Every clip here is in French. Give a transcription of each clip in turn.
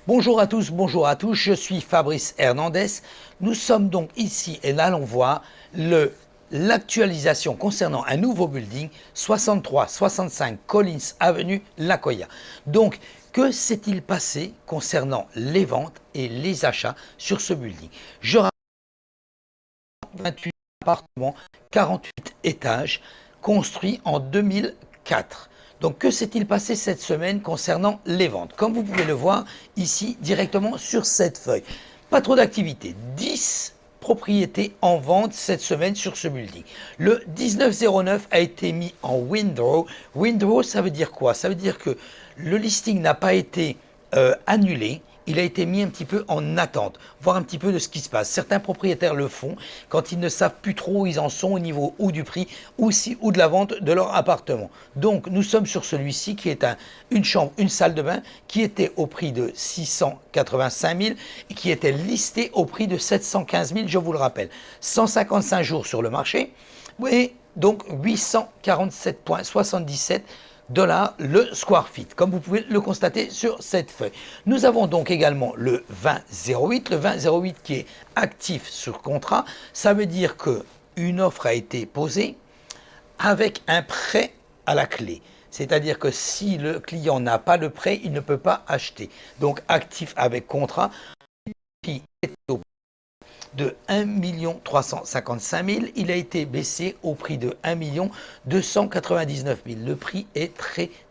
Bonjour à tous, je suis Fabrice Hernandez. Nous sommes donc ici et là, l'on voit l'actualisation concernant un nouveau building, 63-65 Collins Avenue, La Jolla. Donc, que s'est-il passé concernant les ventes et les achats sur ce building? Je rappelle 28 appartements, 48 étages, construits en 2004. Donc, que s'est-il passé cette semaine concernant les ventes? Comme vous pouvez le voir ici, directement sur cette feuille. Pas trop d'activité. 10 propriétés en vente cette semaine sur ce building. Le 1909 a été mis en window. Window, ça veut dire quoi? Ça veut dire que le listing n'a pas été annulé. Il a été mis un petit peu en attente, voir un petit peu de ce qui se passe. Certains propriétaires le font quand ils ne savent plus trop où ils en sont au niveau ou du prix ou de la vente de leur appartement. Donc nous sommes sur celui-ci qui est une chambre, une salle de bain qui était au prix de 685 000 et qui était listé au prix de 715 000, je vous le rappelle. 155 jours sur le marché et donc 847,77 $ le square feet, comme vous pouvez le constater sur cette feuille. Nous avons donc également le 2008, le 2008 qui est actif sur contrat. Ça veut dire qu'une offre a été posée avec un prêt à la clé. C'est-à-dire que si le client n'a pas le prêt, il ne peut pas acheter. Donc actif avec contrat, qui est au de 1 355 000, il a été baissé au prix de 1 299 000. Le prix est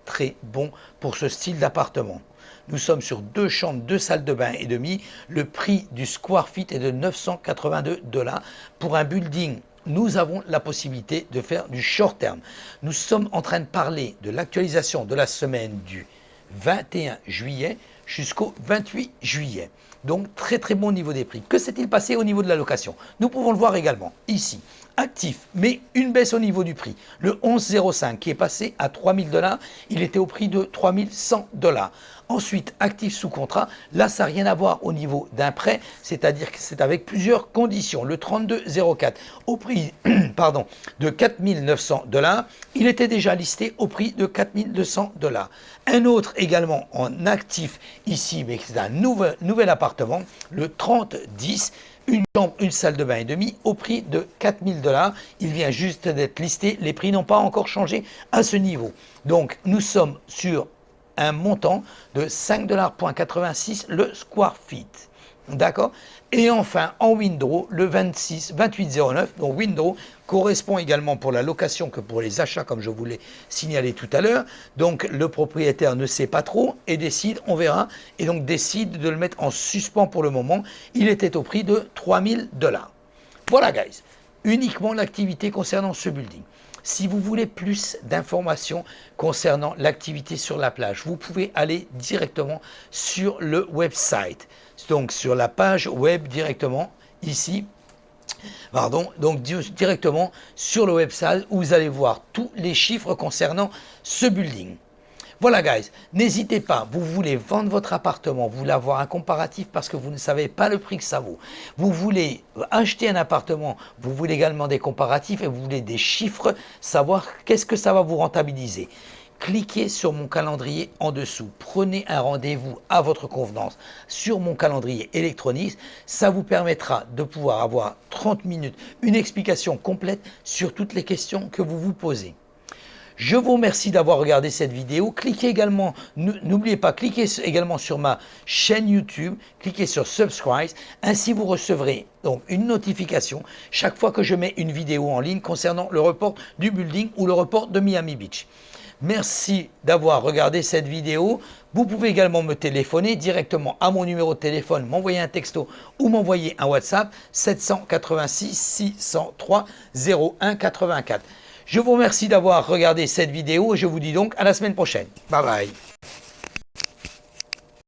très bon pour ce style d'appartement. Nous sommes sur 2 chambres, 2 salles de bain et demi. Le prix du square feet est de 982 $. Pour un building, nous avons la possibilité de faire du short terme. Nous sommes en train de parler de l'actualisation de la semaine du 21 juillet jusqu'au 28 juillet. Donc très bon niveau des prix. Que s'est-il passé au niveau de la location? Nous pouvons le voir également ici. Actif, mais une baisse au niveau du prix. Le 1105 qui est passé à 3 000 $, il était au prix de 3 100 $. Ensuite, actif sous contrat, là ça n'a rien à voir au niveau d'un prêt, c'est-à-dire que c'est avec plusieurs conditions. Le 3204 au prix pardon, de 4 900 $, il était déjà listé au prix de 4 200 $. Un autre également en actif ici, mais c'est un nouvel appartement, le 3010, une chambre, une salle de bain et demi au prix de 4 000 $. Il vient juste d'être listé. Les prix n'ont pas encore changé à ce niveau. Donc, nous sommes sur un montant de 5,86 $ le square feet. D'accord? Et enfin, en window, le 2809, donc window, correspond également pour la location que pour les achats, comme je vous l'ai signalé tout à l'heure. Donc, le propriétaire ne sait pas trop et décide, on verra, et donc décide de le mettre en suspens pour le moment. Il était au prix de 3 000 $. Voilà, guys. Uniquement l'activité concernant ce building. Si vous voulez plus d'informations concernant l'activité sur la plage, vous pouvez aller directement sur le website. Donc sur la page web directement ici. Pardon, donc directement sur le website où vous allez voir tous les chiffres concernant ce building. Voilà, guys, n'hésitez pas, vous voulez vendre votre appartement, vous voulez avoir un comparatif parce que vous ne savez pas le prix que ça vaut. Vous voulez acheter un appartement, vous voulez également des comparatifs et vous voulez des chiffres, savoir qu'est-ce que ça va vous rentabiliser. Cliquez sur mon calendrier en dessous. Prenez un rendez-vous à votre convenance sur mon calendrier électronique. Ça vous permettra de pouvoir avoir 30 minutes, une explication complète sur toutes les questions que vous vous posez. Je vous remercie d'avoir regardé cette vidéo. Cliquez également, n'oubliez pas, cliquez également sur ma chaîne YouTube, cliquez sur Subscribe. Ainsi, vous recevrez donc une notification chaque fois que je mets une vidéo en ligne concernant le report du building ou le report de Miami Beach. Merci d'avoir regardé cette vidéo. Vous pouvez également me téléphoner directement à mon numéro de téléphone, m'envoyer un texto ou m'envoyer un WhatsApp 786 603 0184. Je vous remercie d'avoir regardé cette vidéo et je vous dis donc à la semaine prochaine. Bye bye.